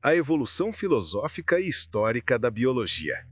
a evolução filosófica e histórica da biologia.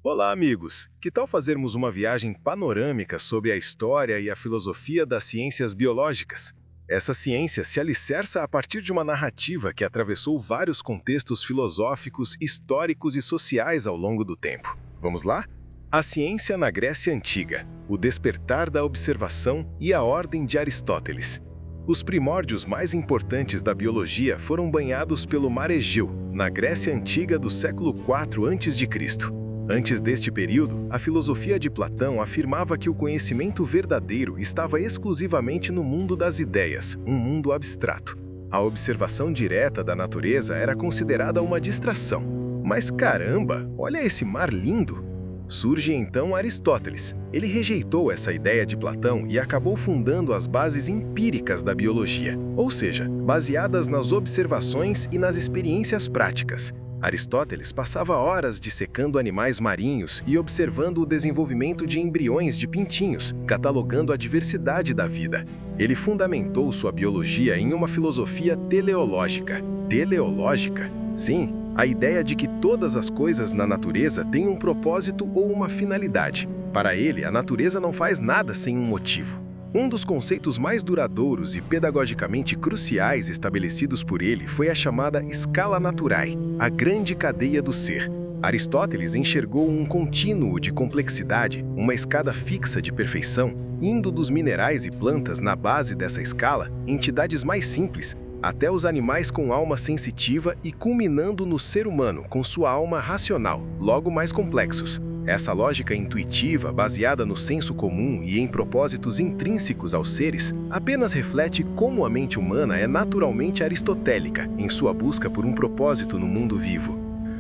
Olá, amigos! Que tal fazermos uma viagem panorâmica sobre a história e a filosofia das ciências biológicas? Essa ciência se alicerça a partir de uma narrativa que atravessou vários contextos filosóficos, históricos e sociais ao longo do tempo. Vamos lá? A ciência na Grécia Antiga, o despertar da observação e a ordem de Aristóteles. Os primórdios mais importantes da biologia foram banhados pelo Mar Egeu, na Grécia Antiga do século IV a.C. Antes deste período, a filosofia de Platão afirmava que o conhecimento verdadeiro estava exclusivamente no mundo das ideias, um mundo abstrato. A observação direta da natureza era considerada uma distração. Mas caramba, olha esse mar lindo! Surge então Aristóteles. Ele rejeitou essa ideia de Platão e acabou fundando as bases empíricas da biologia, ou seja, baseadas nas observações e nas experiências práticas. Aristóteles passava horas dissecando animais marinhos e observando o desenvolvimento de embriões de pintinhos, catalogando a diversidade da vida. Ele fundamentou sua biologia em uma filosofia teleológica. Teleológica? Sim, a ideia de que todas as coisas na natureza têm um propósito ou uma finalidade. Para ele, a natureza não faz nada sem um motivo. Um dos conceitos mais duradouros e pedagogicamente cruciais estabelecidos por ele foi a chamada Scala Naturae, a grande cadeia do ser. Aristóteles enxergou um contínuo de complexidade, uma escada fixa de perfeição, indo dos minerais e plantas na base dessa escala, entidades mais simples, até os animais com alma sensitiva e culminando no ser humano com sua alma racional, logo mais complexos. Essa lógica intuitiva, baseada no senso comum e em propósitos intrínsecos aos seres, apenas reflete como a mente humana é naturalmente aristotélica em sua busca por um propósito no mundo vivo.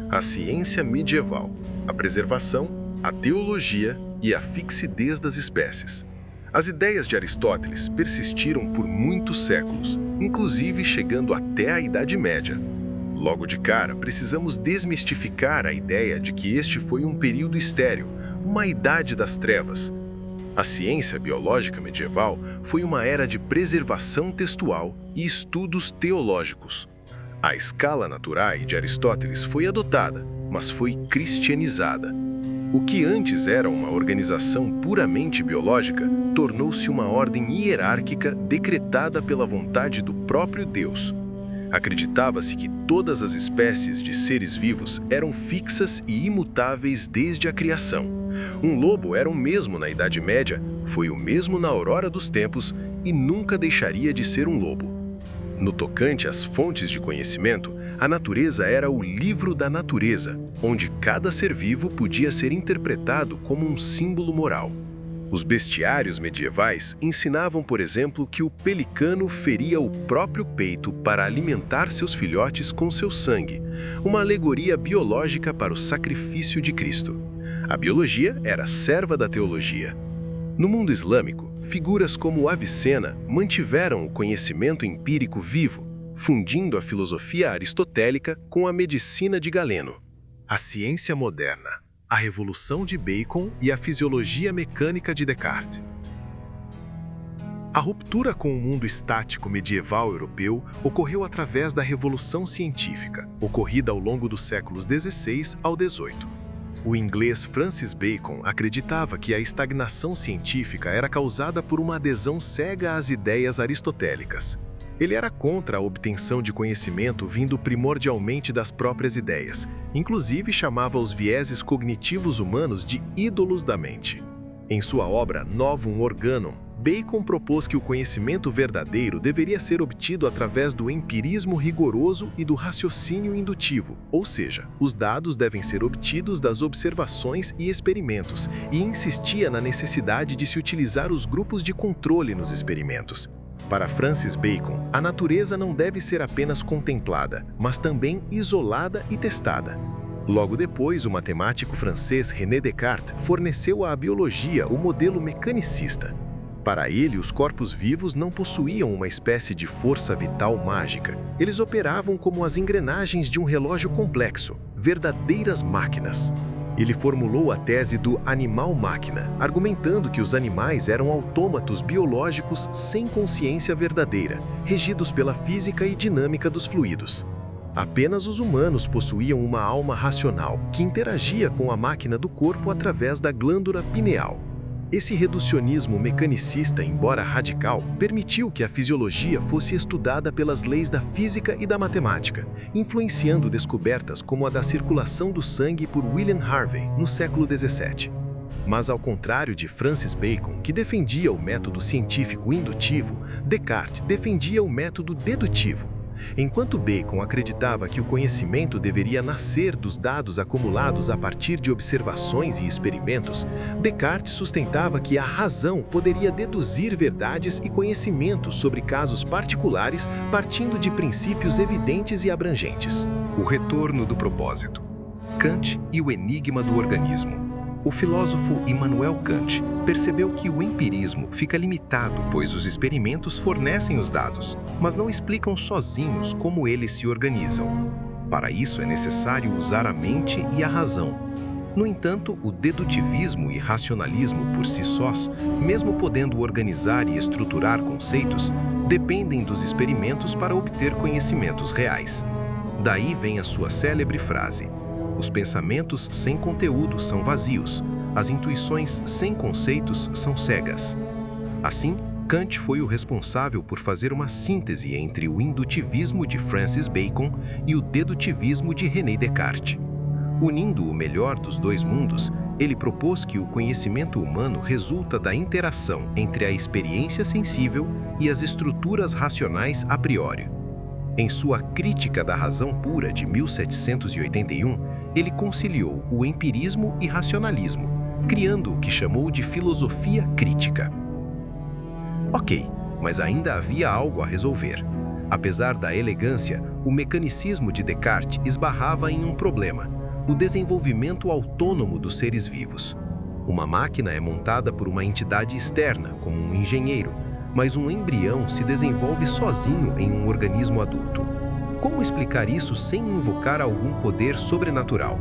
A ciência medieval, a preservação, a teologia e a fixidez das espécies. As ideias de Aristóteles persistiram por muitos séculos, inclusive chegando até a Idade Média. Logo de cara, precisamos desmistificar a ideia de que este foi um período estéril, uma idade das trevas. A ciência biológica medieval foi uma era de preservação textual e estudos teológicos. A Scala Naturae de Aristóteles foi adotada, mas foi cristianizada. O que antes era uma organização puramente biológica tornou-se uma ordem hierárquica decretada pela vontade do próprio Deus. Acreditava-se que todas as espécies de seres vivos eram fixas e imutáveis desde a criação. Um lobo era o mesmo na Idade Média, foi o mesmo na aurora dos tempos e nunca deixaria de ser um lobo. No tocante às fontes de conhecimento, a natureza era o livro da natureza, onde cada ser vivo podia ser interpretado como um símbolo moral. Os bestiários medievais ensinavam, por exemplo, que o pelicano feria o próprio peito para alimentar seus filhotes com seu sangue, uma alegoria biológica para o sacrifício de Cristo. A biologia era serva da teologia. No mundo islâmico, figuras como Avicena mantiveram o conhecimento empírico vivo, fundindo a filosofia aristotélica com a medicina de Galeno. A ciência moderna, a revolução de Bacon e a fisiologia mecânica de Descartes. A ruptura com o mundo estático medieval europeu ocorreu através da Revolução Científica, ocorrida ao longo dos séculos XVI ao XVIII. O inglês Francis Bacon acreditava que a estagnação científica era causada por uma adesão cega às ideias aristotélicas. Ele era contra a obtenção de conhecimento vindo primordialmente das próprias ideias, inclusive chamava os vieses cognitivos humanos de ídolos da mente. Em sua obra Novum Organum, Bacon propôs que o conhecimento verdadeiro deveria ser obtido através do empirismo rigoroso e do raciocínio indutivo, ou seja, os dados devem ser obtidos das observações e experimentos, e insistia na necessidade de se utilizar os grupos de controle nos experimentos. Para Francis Bacon, a natureza não deve ser apenas contemplada, mas também isolada e testada. Logo depois, o matemático francês René Descartes forneceu à biologia o modelo mecanicista. Para ele, os corpos vivos não possuíam uma espécie de força vital mágica. Eles operavam como as engrenagens de um relógio complexo, verdadeiras máquinas. Ele formulou a tese do animal-máquina, argumentando que os animais eram autômatos biológicos sem consciência verdadeira, regidos pela física e dinâmica dos fluidos. Apenas os humanos possuíam uma alma racional, que interagia com a máquina do corpo através da glândula pineal. Esse reducionismo mecanicista, embora radical, permitiu que a fisiologia fosse estudada pelas leis da física e da matemática, influenciando descobertas como a da circulação do sangue por William Harvey, no século XVII. Mas ao contrário de Francis Bacon, que defendia o método científico indutivo, Descartes defendia o método dedutivo. Enquanto Bacon acreditava que o conhecimento deveria nascer dos dados acumulados a partir de observações e experimentos, Descartes sustentava que a razão poderia deduzir verdades e conhecimentos sobre casos particulares partindo de princípios evidentes e abrangentes. O retorno do propósito. Kant e o enigma do organismo. O filósofo Immanuel Kant percebeu que o empirismo fica limitado, pois os experimentos fornecem os dados, mas não explicam sozinhos como eles se organizam. Para isso é necessário usar a mente e a razão. No entanto, o dedutivismo e racionalismo por si sós, mesmo podendo organizar e estruturar conceitos, dependem dos experimentos para obter conhecimentos reais. Daí vem a sua célebre frase: os pensamentos sem conteúdo são vazios, as intuições sem conceitos são cegas. Assim, Kant foi o responsável por fazer uma síntese entre o indutivismo de Francis Bacon e o dedutivismo de René Descartes. Unindo o melhor dos dois mundos, ele propôs que o conhecimento humano resulta da interação entre a experiência sensível e as estruturas racionais a priori. Em sua Crítica da Razão Pura de 1781, ele conciliou o empirismo e racionalismo, criando o que chamou de filosofia crítica. Ok, mas ainda havia algo a resolver. Apesar da elegância, o mecanicismo de Descartes esbarrava em um problema: o desenvolvimento autônomo dos seres vivos. Uma máquina é montada por uma entidade externa, como um engenheiro, mas um embrião se desenvolve sozinho em um organismo adulto. Como explicar isso sem invocar algum poder sobrenatural?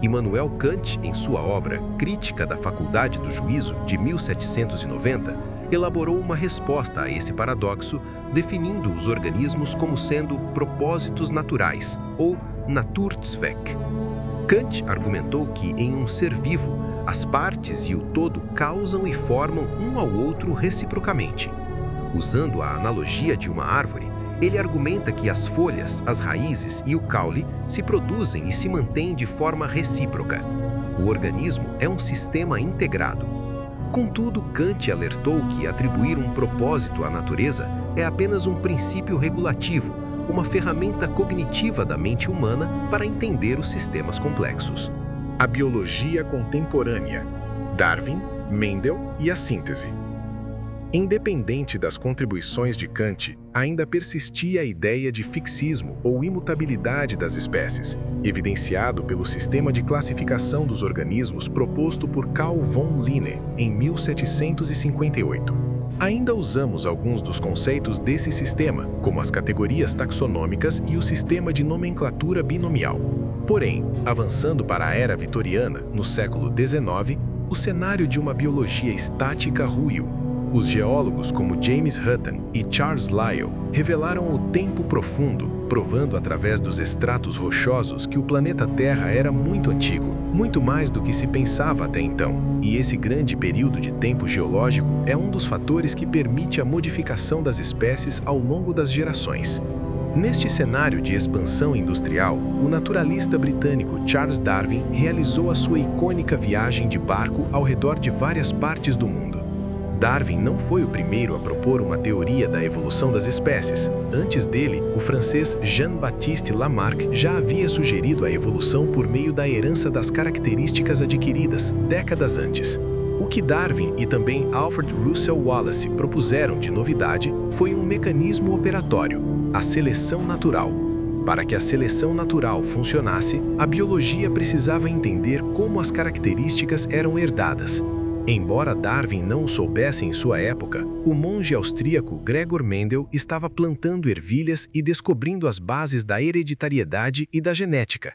Immanuel Kant, em sua obra Crítica da Faculdade do Juízo, de 1790, elaborou uma resposta a esse paradoxo, definindo os organismos como sendo propósitos naturais, ou Naturzweck. Kant argumentou que, em um ser vivo, as partes e o todo causam e formam um ao outro reciprocamente. Usando a analogia de uma árvore, ele argumenta que as folhas, as raízes e o caule se produzem e se mantêm de forma recíproca. O organismo é um sistema integrado. Contudo, Kant alertou que atribuir um propósito à natureza é apenas um princípio regulativo, uma ferramenta cognitiva da mente humana para entender os sistemas complexos. A biologia contemporânea, Darwin, Mendel e a síntese. Independente das contribuições de Kant, ainda persistia a ideia de fixismo ou imutabilidade das espécies, evidenciado pelo sistema de classificação dos organismos proposto por Carl von Linné em 1758. Ainda usamos alguns dos conceitos desse sistema, como as categorias taxonômicas e o sistema de nomenclatura binomial. Porém, avançando para a era vitoriana, no século XIX, o cenário de uma biologia estática ruiu. Os geólogos como James Hutton e Charles Lyell revelaram o tempo profundo, provando através dos estratos rochosos que o planeta Terra era muito antigo, muito mais do que se pensava até então. E esse grande período de tempo geológico é um dos fatores que permite a modificação das espécies ao longo das gerações. Neste cenário de expansão industrial, o naturalista britânico Charles Darwin realizou a sua icônica viagem de barco ao redor de várias partes do mundo. Darwin não foi o primeiro a propor uma teoria da evolução das espécies. Antes dele, o francês Jean-Baptiste Lamarck já havia sugerido a evolução por meio da herança das características adquiridas, décadas antes. O que Darwin e também Alfred Russel Wallace propuseram de novidade foi um mecanismo operatório, a seleção natural. Para que a seleção natural funcionasse, a biologia precisava entender como as características eram herdadas. Embora Darwin não o soubesse em sua época, o monge austríaco Gregor Mendel estava plantando ervilhas e descobrindo as bases da hereditariedade e da genética.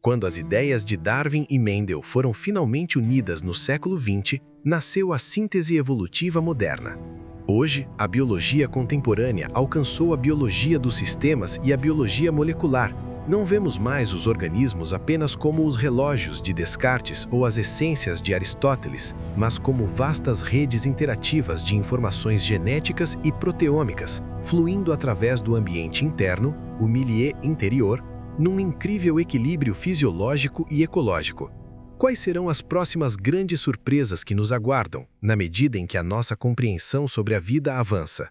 Quando as ideias de Darwin e Mendel foram finalmente unidas no século XX, nasceu a síntese evolutiva moderna. Hoje, a biologia contemporânea alcançou a biologia dos sistemas e a biologia molecular. Não vemos mais os organismos apenas como os relógios de Descartes ou as essências de Aristóteles, mas como vastas redes interativas de informações genéticas e proteômicas, fluindo através do ambiente interno, o milieu interior, num incrível equilíbrio fisiológico e ecológico. Quais serão as próximas grandes surpresas que nos aguardam, na medida em que a nossa compreensão sobre a vida avança?